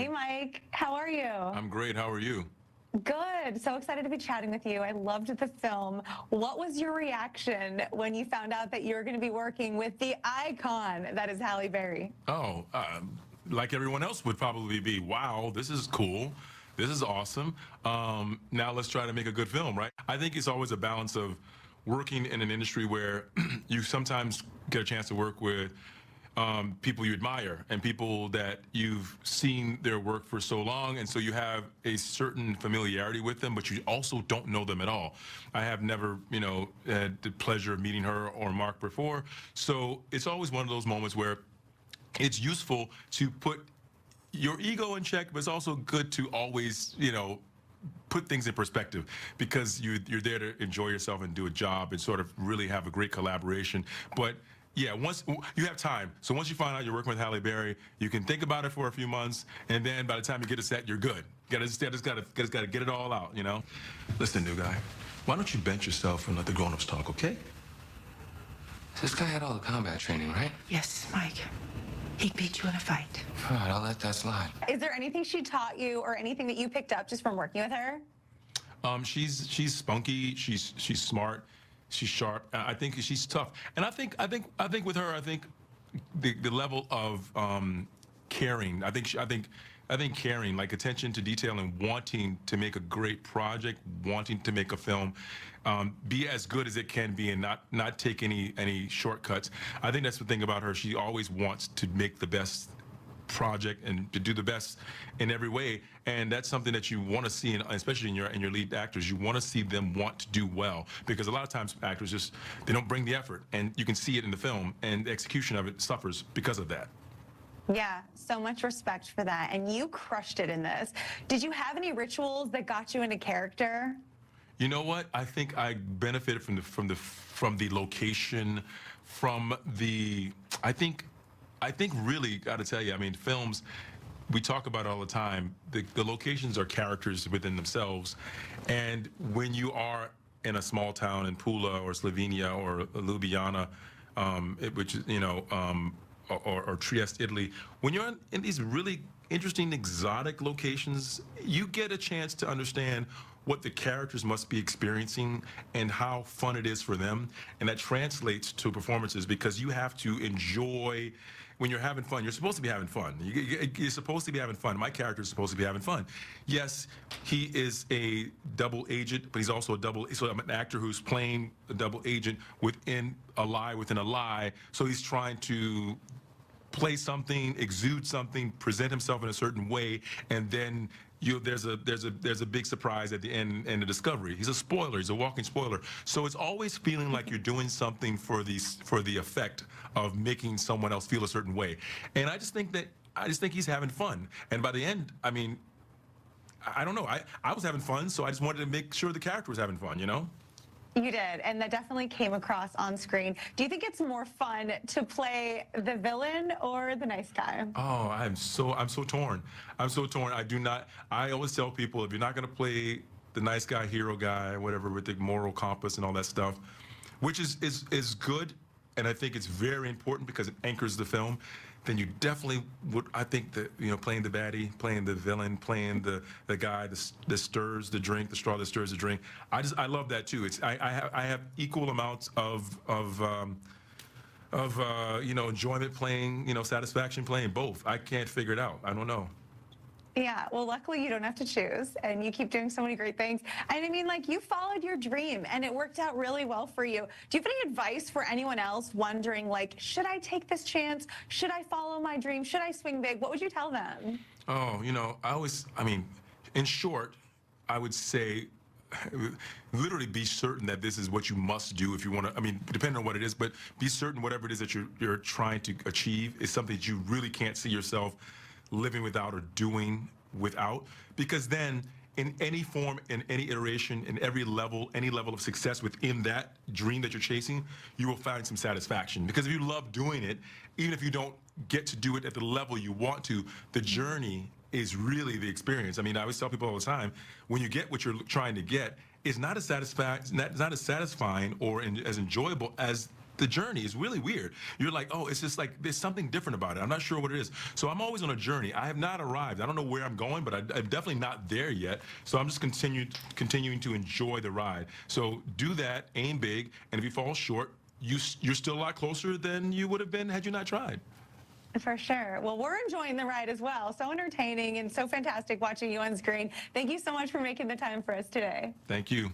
Hey, Mike. How are you? I'm great. How are you? Good. So excited to be chatting with you. I loved the film. What was your reaction when you found out that you're going to be working with the icon that is Halle Berry? Oh, like everyone else would probably be, wow, this is cool. This is awesome. Now let's try to make a good film, right? I think it's always a balance of working in an industry where you sometimes get a chance to work with people you admire and people that you've seen their work for so long, and so you have a certain familiarity with them, but you also don't know them at all. I have never, had the pleasure of meeting her or Mark before, so it's always one of those moments where it's useful to put your ego in check, but it's also good to always, put things in perspective, because you're there to enjoy yourself and do a job and sort of really have a great collaboration. But yeah, once you have time, so once you find out you're working with Halle Berry, you can think about it for a few months, and then by the time you get a set, you're good. You just gotta get it all out, Listen, new guy, why don't you bench yourself and let the grown-ups talk, okay? This guy had all the combat training, right? Yes, Mike. He beat you in a fight. All right, I'll let that slide. Is there anything she taught you or anything that you picked up just from working with her? She's spunky. She's smart. She's sharp. I think she's tough. And I think with her, I think the level of caring. I think caring, like attention to detail and wanting to make a great project, wanting to make a film, be as good as it can be, and not take any shortcuts. I think that's the thing about her. She always wants to make the best project and to do the best in every way, and that's something that you want to see, especially in your lead actors. You want to see them want to do well, because a lot of times actors they don't bring the effort, and you can see it in the film, and the execution of it suffers because of that. Yeah, so much respect for that, and you crushed it in this. Did you have any rituals that got you into character? You know what? I think I benefited from the location, from the. I think really, got to tell you, I mean, films, we talk about it all the time. The locations are characters within themselves, and when you are in a small town in Pula or Slovenia or Ljubljana, which is or Trieste, Italy, when you're in these really interesting, exotic locations, you get a chance to understand what the characters must be experiencing and how fun it is for them. And that translates to performances, because you have to enjoy. When you're having fun, you're supposed to be having fun. You're supposed to be having fun. My character is supposed to be having fun. Yes, he is a double agent, but he's also so I'm an actor who's playing a double agent within a lie. So he's trying to play something, exude something, present himself in a certain way, and then there's a big surprise at the end and the discovery. He's a spoiler. He's a walking spoiler. So it's always feeling like you're doing something for the effect of making someone else feel a certain way. And I just think he's having fun. And by the end, I mean, I don't know. I was having fun, so I just wanted to make sure the character was having fun, You did, and that definitely came across on screen. Do you think it's more fun to play the villain or the nice guy? Oh, I'm so torn. I'm so torn. I always tell people, if you're not going to play the nice guy, hero guy, whatever, with the moral compass and all that stuff, which is good, and I think it's very important because it anchors the film, then you definitely would. I think that playing the baddie, playing the villain, playing the guy that stirs the drink, the straw that stirs the drink. I love that too. I have equal amounts of enjoyment playing, satisfaction playing both. I can't figure it out. I don't know. Yeah, well, luckily you don't have to choose, and you keep doing so many great things. And I mean, like, you followed your dream, and it worked out really well for you. Do you have any advice for anyone else wondering, like, should I take this chance? Should I follow my dream? Should I swing big? What would you tell them? Oh, in short, I would say, literally be certain that this is what you must do if you want to. Depending on what it is, but be certain whatever it is that you're trying to achieve is something that you really can't see yourself living without or doing without, because then in any form, in any iteration, in any level of success within that dream that you're chasing, you will find some satisfaction. Because if you love doing it, even if you don't get to do it at the level you want to, the journey is really the experience. I always tell people all the time, when you get what you're trying to get, it's not as satisfying or as enjoyable as the journey is really weird. You're like, oh, it's just like there's something different about it. I'm not sure what it is. So I'm always on a journey. I have not arrived. I don't know where I'm going, but I'm definitely not there yet. So I'm just continuing to enjoy the ride. So do that, aim big, and if you fall short, you're still a lot closer than you would have been had you not tried. For sure. Well, we're enjoying the ride as well. So entertaining and so fantastic watching you on screen. Thank you so much for making the time for us today. Thank you.